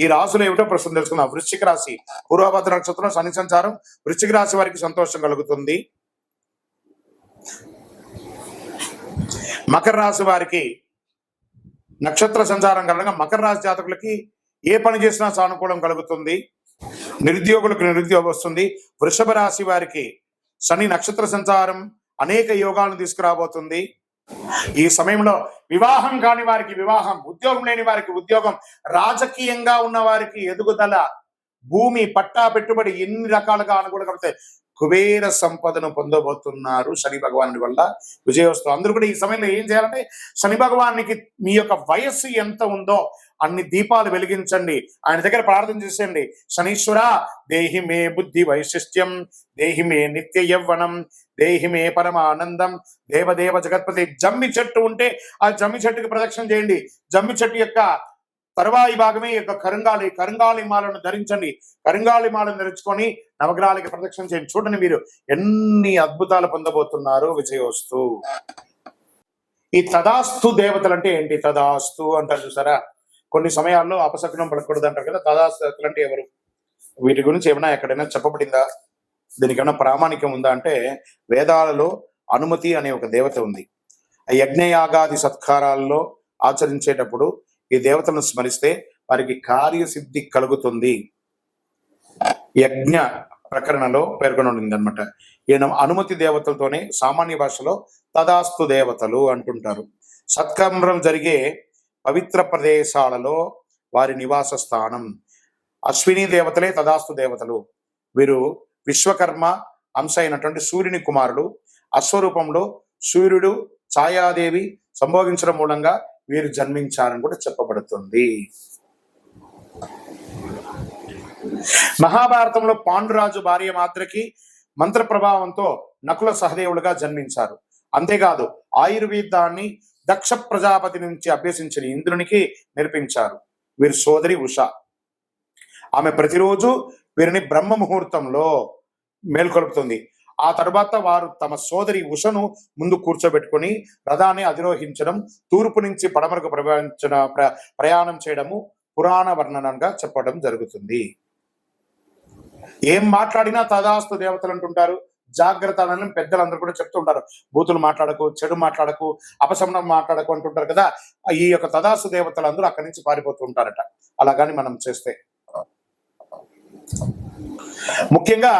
ఈ రాశులు ఏమిటో ప్రస్తుతం తెలుసుకుందాం. వృశ్చిక రాశి పూర్వభాద్ర నక్షత్రం శని సంచారం వృశ్చిక రాశి వారికి సంతోషం కలుగుతుంది. మకర రాశి వారికి నక్షత్ర సంచారం కలగగా మకర రాశి జాతకులకి ఏ పని చేసినా సానుకూలం కలుగుతుంది. నిరుద్యోగులకు నిరుద్యోగం వస్తుంది. వృషభ రాశి వారికి శని నక్షత్ర సంచారం అనేక యోగాలను తీసుకురాబోతుంది. ఈ సమయంలో వివాహం కాని వారికి వివాహం, ఉద్యోగం లేని వారికి ఉద్యోగం, రాజకీయంగా ఉన్న వారికి ఎదుగుదల, భూమి పట్టా పెట్టుబడి ఎన్ని రకాలుగా అనుకూలంగా కుబేర సంపదను పొందబోతున్నారు శని భగవానుడి వల్ల. విజయోస్తు. అందరూ కూడా ఈ సమయంలో ఏం చేయాలంటే శని భగవానికి మీ యొక్క వయస్సు ఎంత ఉందో అన్ని దీపాలు వెలిగించండి, ఆయన దగ్గర ప్రార్థన చేసేయండి. శనీశ్వర దేహి మే బుద్ధి వైశిష్ట్యం, దేహి మే నిత్య యవ్వనం, దేహి మే పరమానందం, దేవదేవ జగత్పతి. జమ్మి చెట్టు ఉంటే ఆ జమ్మి చెట్టుకి ప్రదక్షిణ చేయండి. జమ్మి చెట్టు యొక్క తర్వాయి భాగమే యొక్క కరుంగాళి మాలను ధరించండి. కరుంగాళి మాలను ధరించుకొని నవగ్రహాలకి ప్రదక్షిణ చేయండి. చూడండి మీరు ఎన్ని అద్భుతాలు పొందబోతున్నారు. విజయోస్తు. ఈ తదాస్తు దేవతలు అంటే ఏంటి? తదాస్తు అంటారు చూసారా, కొన్ని సమయాల్లో అపశకునం పడకూడదు అంటారు కదా. తదాస్తు దేవతలు అంటే ఎవరు? వీటి గురించి ఏమైనా ఎక్కడైనా చెప్పబడిందా? దీనికి ఏమైనా ప్రామాణికం ఉందా అంటే వేదాలలో అనుమతి అనే ఒక దేవత ఉంది. ఆ యజ్ఞయాగాది సత్కారాల్లో ఆచరించేటప్పుడు ఈ దేవతలను స్మరిస్తే వారికి కార్యసిద్ధి కలుగుతుంది. యజ్ఞ ప్రకరణలో పేర్కొని ఉండింది అనమాట. ఈయన అనుమతి దేవతలతోనే సామాన్య భాషలో తదాస్తు దేవతలు అంటుంటారు. సత్కర్మం జరిగే పవిత్ర ప్రదేశాలలో వారి నివాస స్థానం. అశ్విని దేవతలే తదాస్తు దేవతలు. వీరు విశ్వకర్మ అంశ అయినటువంటి సూర్యుని కుమారుడు. అశ్వరూపంలో సూర్యుడు ఛాయాదేవి సంభోగించడం మూలంగా వీరు జన్మించారని కూడా చెప్పబడుతుంది. మహాభారతంలో పాండురాజు భార్య మాద్రికి మంత్ర ప్రభావంతో నకుల సహదేవులుగా జన్మించారు. అంతేకాదు ఆయుర్వేదాన్ని దక్ష ప్రజాపతి నుంచి అభ్యసించిన ఇంద్రునికి నేర్పించారు. వీరి సోదరి ఉష. ఆమె ప్రతిరోజు వీరిని బ్రహ్మ ముహూర్తంలో మేల్కొల్పుతుంది. ఆ తర్వాత వారు తమ సోదరి ఉషను ముందు కూర్చోబెట్టుకుని రథాన్ని అధిరోహించడం, తూర్పు నుంచి పడమరకు ప్రయాణం చేయడము పురాణ వర్ణనంగా చెప్పడం జరుగుతుంది. ఏం మాట్లాడినా తదాస్తు దేవతలు అంటుంటారు. జాగ్రత్త అని పెద్దలందరూ కూడా చెప్తుంటారు. బూతులు మాట్లాడకు, చెడు మాట్లాడకు, అపశమనం మాట్లాడకు అంటుంటారు కదా. ఈ యొక్క తదాస్తు దేవతలు అందరూ అక్కడి నుంచి పారిపోతూ ఉంటారట. అలాగని మనం చేస్తే ముఖ్యంగా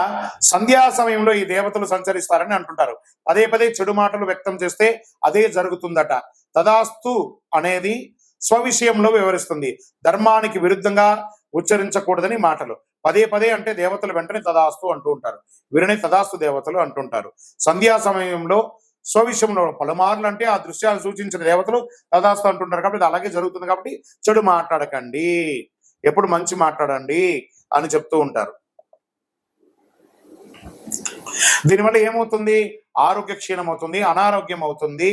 సంధ్యా సమయంలో ఈ దేవతలు సంచరిస్తారని అంటుంటారు. పదే పదే చెడు మాటలు వ్యక్తం చేస్తే అదే జరుగుతుందట. తదాస్తు అనేది స్వవిషయంలో వివరిస్తుంది. ధర్మానికి విరుద్ధంగా ఉచ్చరించకూడదని మాటలు. పదే పదే అంటే దేవతలు వెంటనే తదాస్తు అంటూ ఉంటారు. వీరిని తదాస్తు దేవతలు అంటుంటారు. సంధ్యా సమయంలో స్వవిషయంలో పలుమార్లు అంటే ఆ దృశ్యాలు సూచించిన దేవతలు తదాస్తు అంటుంటారు. కాబట్టి ఇది అలాగే జరుగుతుంది. కాబట్టి చెడు మాట్లాడకండి, ఎప్పుడు మంచి మాట్లాడండి అని చెప్తూ ఉంటారు. దీనివల్ల ఏమవుతుంది? ఆరోగ్య క్షీణం అవుతుంది, అనారోగ్యం అవుతుంది,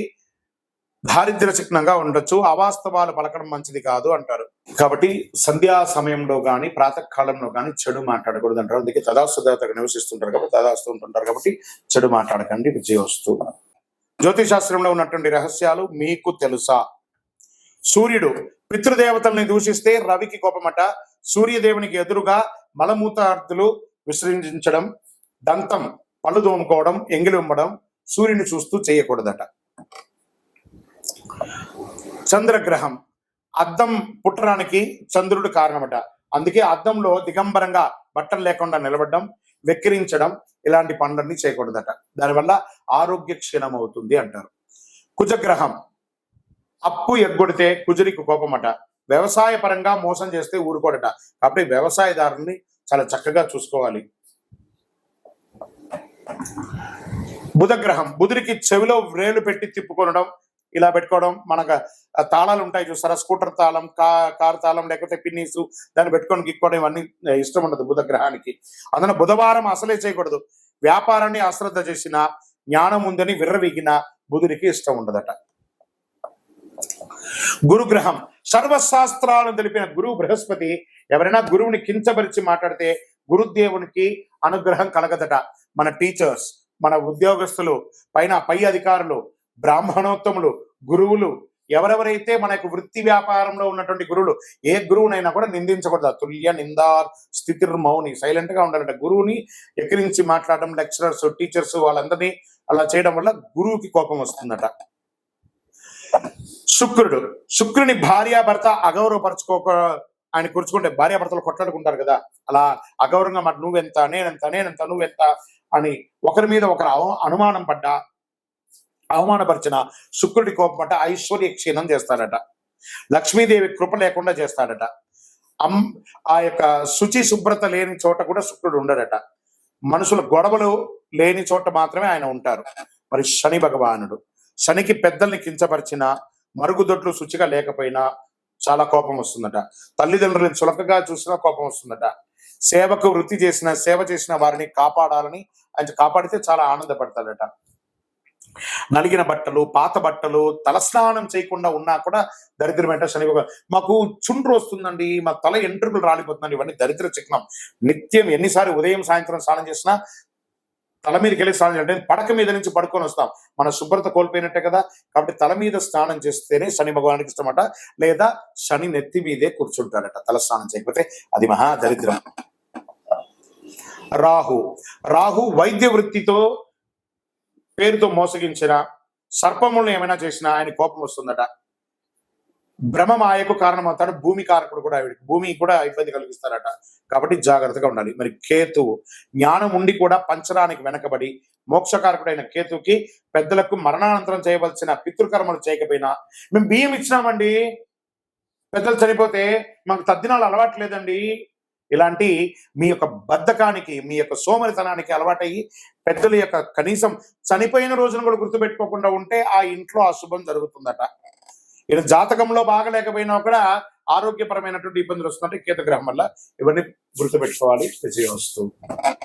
దారిద్ర్య చిహ్నంగా ఉండొచ్చు, అవాస్తవాలు పలకడం మంచిది కాదు అంటారు. కాబట్టి సంధ్యా సమయంలో కానీ ప్రాతకాలంలో కానీ చెడు మాట్లాడకూడదు అంటారు. అందుకే తదాస్తు దేవతగా నివసిస్తుంటారు కాబట్టి తదాస్తు ఉంటుంటారు. కాబట్టి చెడు మాట్లాడకండి. విజయోస్తు. జ్యోతిశాస్త్రంలో ఉన్నటువంటి రహస్యాలు మీకు తెలుసా? సూర్యుడు పితృదేవతల్ని దూషిస్తే రవికి కోపమట. సూర్యదేవునికి ఎదురుగా మలమూత్రార్థులు విసర్జించడం, దంతం పళ్ళు దోముకోవడం, ఎంగిలి ఉమ్మడం సూర్యుని చూస్తూ చేయకూడదట. చంద్రగ్రహం అద్దం పుట్టడానికి చంద్రుడు కారణమట. అందుకే అద్దంలో దిగంబరంగా బట్టలు లేకుండా నిలబడడం, వెక్కిరించడం, ఇలాంటి పనులన్నీ చేయకూడదట. దానివల్ల ఆరోగ్య క్షీణం అవుతుంది అంటారు. కుజగ్రహం అప్పు ఎగ్గొడితే కుజుడికి కోపమట. వ్యవసాయ పరంగా మోసం చేస్తే ఊరుకోడట. కాబట్టి వ్యవసాయదారుల్ని చాలా చక్కగా చూసుకోవాలి. బుధగ్రహం బుధుడికి చెవిలో వ్రేలు పెట్టి తిప్పుకొనడం, ఇలా పెట్టుకోవడం. మనకు తాళాలు ఉంటాయి చూసారా, స్కూటర్ తాళం, కార్ తాళం, లేకపోతే పిన్నీసు, దాన్ని పెట్టుకొని గిక్కోవడం, ఇవన్నీ ఇష్టం ఉండదు బుధగ్రహానికి. అందులో బుధవారం అసలే చేయకూడదు. వ్యాపారాన్ని అశ్రద్ధ చేసిన, జ్ఞానం ఉందని విర్రవీగిన బుధుడికి ఇష్టం ఉండదట. గురుగ్రహం సర్వశాస్త్రాలను తెలిపిన గురువు బృహస్పతి ఎవరైనా గురువుని కించపరిచి మాట్లాడితే గురుదేవునికి అనుగ్రహం కలగదట. మన టీచర్స్, మన ఉద్యోగస్తులు, పై అధికారులు, బ్రాహ్మణోత్తములు, గురువులు, ఎవరెవరైతే మన యొక్క వృత్తి వ్యాపారంలో ఉన్నటువంటి గురువులు, ఏ గురువునైనా కూడా నిందించకూడదు. తుల్య నిందార్ స్థితిర్మౌని, సైలెంట్ గా ఉండాలంట. గురువుని ఎక్కిరించి మాట్లాడడం, లెక్చరర్స్, టీచర్స్ వాళ్ళందరినీ అలా చేయడం వల్ల గురువుకి కోపం వస్తుందట. శుక్రుని భార్యాభర్త అగౌరవపరచుకోక, ఆయన కూర్చుకుంటే భార్యాభర్తలు కొట్లాడుకుంటారు కదా, అలా అగౌరవంగా మాట నువ్వెంత, నేనెంత, నువ్వెంత అని ఒకరి మీద ఒకరు అనుమానం పడ్డా, అవమానపరిచిన శుక్రుడి కోపం పట్ట ఐశ్వర్య క్షీణం చేస్తాడట. లక్ష్మీదేవి కృప లేకుండా చేస్తాడట. ఆ యొక్క శుచి శుభ్రత లేని చోట కూడా శుక్రుడు ఉండడట. మనుషుల గొడవలు లేని చోట మాత్రమే ఆయన ఉంటారు. మరి శని భగవానుడు, శనికి పెద్దల్ని కించపరిచిన, మరుగుదొడ్లు శుచిగా లేకపోయినా చాలా కోపం వస్తుందట. తల్లిదండ్రులను చులకగా చూసినా కోపం వస్తుందట. సేవకు వృత్తి చేసిన, సేవ చేసిన వారిని కాపాడాలని, ఆయన కాపాడితే చాలా ఆనందపడతాడట. నలిగిన బట్టలు, పాత బట్టలు, తలస్నానం చేయకుండా ఉన్నా కూడా దరిద్రం వెంట శని. మాకు చుండ్రు వస్తుందండి, మా తల ఎంట్రుకలు రాలిపోతుందండి, ఇవన్నీ దరిద్ర చిహ్నం. నిత్యం ఎన్నిసార్లు ఉదయం సాయంత్రం స్నానం చేసినా తల మీదకి వెళ్ళి స్నానం చేయాలి. పడక మీద నుంచి పడుకొని వస్తాం, మన శుభ్రత కోల్పోయినట్టే కదా. కాబట్టి తల మీద స్నానం చేస్తేనే శని భగవానికి ఇష్టమట. లేదా శని నెత్తి మీదే కూర్చుంటాడట తల స్నానం చేయకపోతే, అది మహా దరిద్రం. రాహు వైద్య వృత్తితో పేరుతో మోసగించిన, సర్పములను ఏమైనా చేసినా ఆయన కోపం వస్తుందట. భ్రమమాయకు కారణమవుతాడు. భూమి కారకుడు కూడా, భూమి కూడా ఇబ్బంది కలిగిస్తారట. కాబట్టి జాగ్రత్తగా ఉండాలి. మరి కేతువు జ్ఞానం ఉండి కూడా పంచడానికి వెనకబడి, మోక్షకారకుడైన కేతువుకి పెద్దలకు మరణానంతరం చేయవలసిన పితృకర్మలు చేయకపోయినా, మేము బియ్యం ఇచ్చినామండి, పెద్దలు చనిపోతే మాకు తద్దినాలు అలవాటు లేదండి, ఇలాంటి మీ యొక్క బద్ధకానికి, మీ యొక్క సోమరితనానికి అలవాటయ్యి పెద్దల యొక్క కనీసం చనిపోయిన రోజును కూడా గుర్తుపెట్టుకోకుండా ఉంటే ఆ ఇంట్లో అశుభం జరుగుతుందట. ఈయన జాతకంలో బాగలేకపోయినా కూడా ఆరోగ్యపరమైనటువంటి ఇబ్బందులు వస్తుందంటే కేతుగ్రహం వల్ల. ఇవన్నీ గుర్తుపెట్టుకోవాలి. విజయవస్తు.